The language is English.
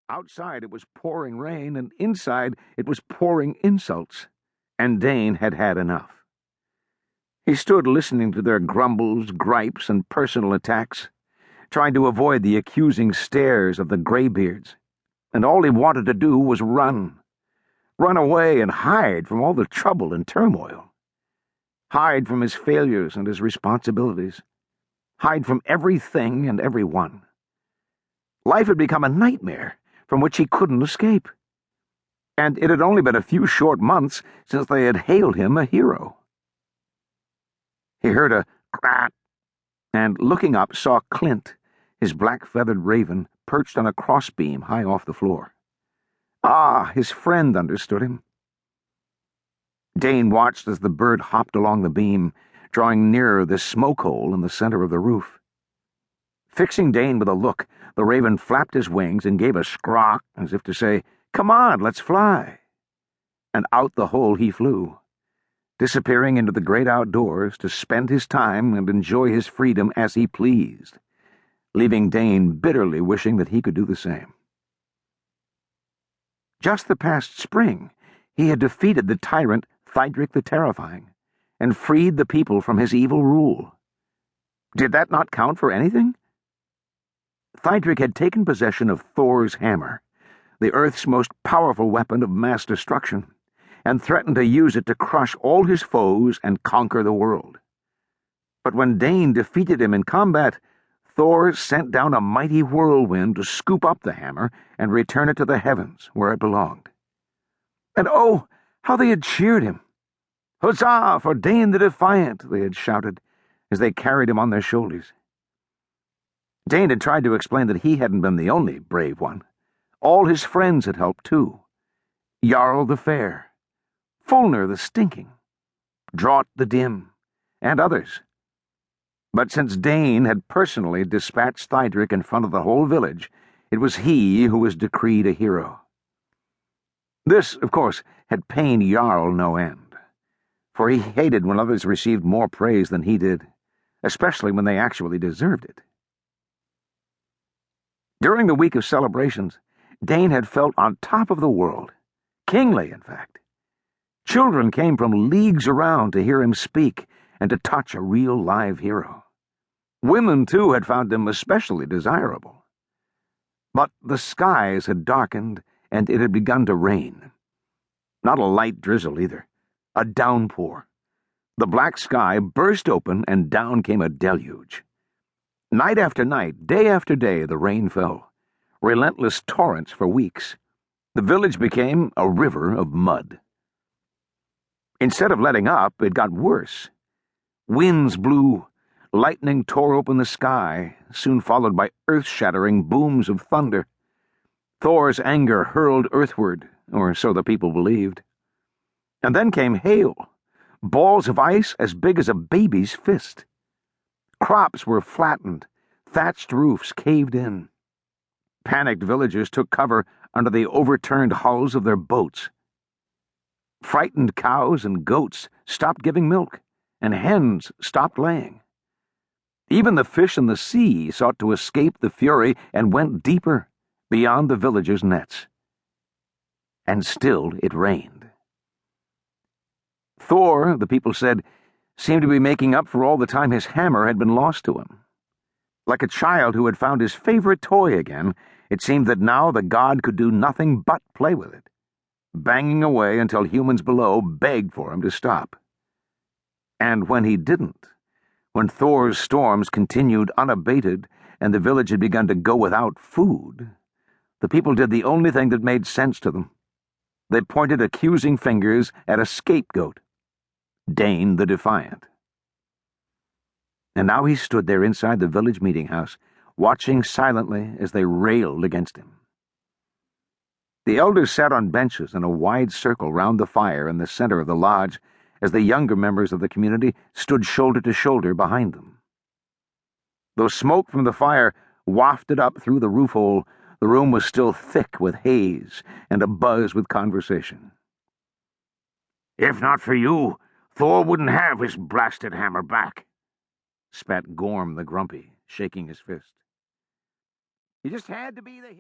Outside it was pouring rain, and inside it was pouring insults, and Dane had had enough. He stood listening to their grumbles, gripes, and personal attacks, trying to avoid the accusing stares of the graybeards, and all he wanted to do was run. Run away and hide from all the trouble and turmoil. Hide from his failures and his responsibilities. Hide from everything and everyone. Life had become a nightmare from which he couldn't escape. And it had only been a few short months since they had hailed him a hero. He heard a crack, and looking up saw Clint, his black-feathered raven, perched on a crossbeam high off the floor. Ah, his friend understood him. Dane watched as the bird hopped along the beam, drawing nearer the smoke hole in the center of the roof. Fixing Dane with a look, the raven flapped his wings and gave a scrawk as if to say, "Come on, let's fly." And out the hole he flew, disappearing into the great outdoors to spend his time and enjoy his freedom as he pleased, leaving Dane bitterly wishing that he could do the same. Just the past spring, he had defeated the tyrant Thidrek the Terrifying and freed the people from his evil rule. Did that not count for anything? Thidrek had taken possession of Thor's hammer, the Earth's most powerful weapon of mass destruction, and threatened to use it to crush all his foes and conquer the world. But when Dane defeated him in combat, Thor sent down a mighty whirlwind to scoop up the hammer and return it to the heavens where it belonged. And oh, how they had cheered him! "Huzzah for Dane the Defiant!" they had shouted as they carried him on their shoulders. Dane had tried to explain that he hadn't been the only brave one. All his friends had helped too. Jarl the Fair, Fulner the Stinking, Draught the Dim, and others. But since Dane had personally dispatched Thidrek in front of the whole village, it was he who was decreed a hero. This, of course, had pained Jarl no end, for he hated when others received more praise than he did, especially when they actually deserved it. During the week of celebrations, Dane had felt on top of the world, kingly, in fact. Children came from leagues around to hear him speak and to touch a real live hero. Women, too, had found him especially desirable. But the skies had darkened, and it had begun to rain. Not a light drizzle, either. A downpour. The black sky burst open, and down came a deluge. Night after night, day after day, the rain fell. Relentless torrents for weeks. The village became a river of mud. Instead of letting up, it got worse. Winds blew. Lightning tore open the sky, soon followed by earth-shattering booms of thunder. Thor's anger hurled earthward, or so the people believed. And then came hail, balls of ice as big as a baby's fist. Crops were flattened, thatched roofs caved in. Panicked villagers took cover under the overturned hulls of their boats. Frightened cows and goats stopped giving milk, and hens stopped laying. Even the fish in the sea sought to escape the fury and went deeper, beyond the villagers' nets. And still it rained. Thor, the people said, seemed to be making up for all the time his hammer had been lost to him. Like a child who had found his favorite toy again, it seemed that now the god could do nothing but play with it, banging away until humans below begged for him to stop. And when he didn't, when Thor's storms continued unabated and the village had begun to go without food, the people did the only thing that made sense to them. They pointed accusing fingers at a scapegoat, Dane the Defiant. And now he stood there inside the village meeting house, watching silently as they railed against him. The elders sat on benches in a wide circle round the fire in the center of the lodge, as the younger members of the community stood shoulder to shoulder behind them. Though smoke from the fire wafted up through the roof hole, the room was still thick with haze and abuzz with conversation. "If not for you, Thor wouldn't have his blasted hammer back," spat Gorm the Grumpy, shaking his fist. "You just had to be the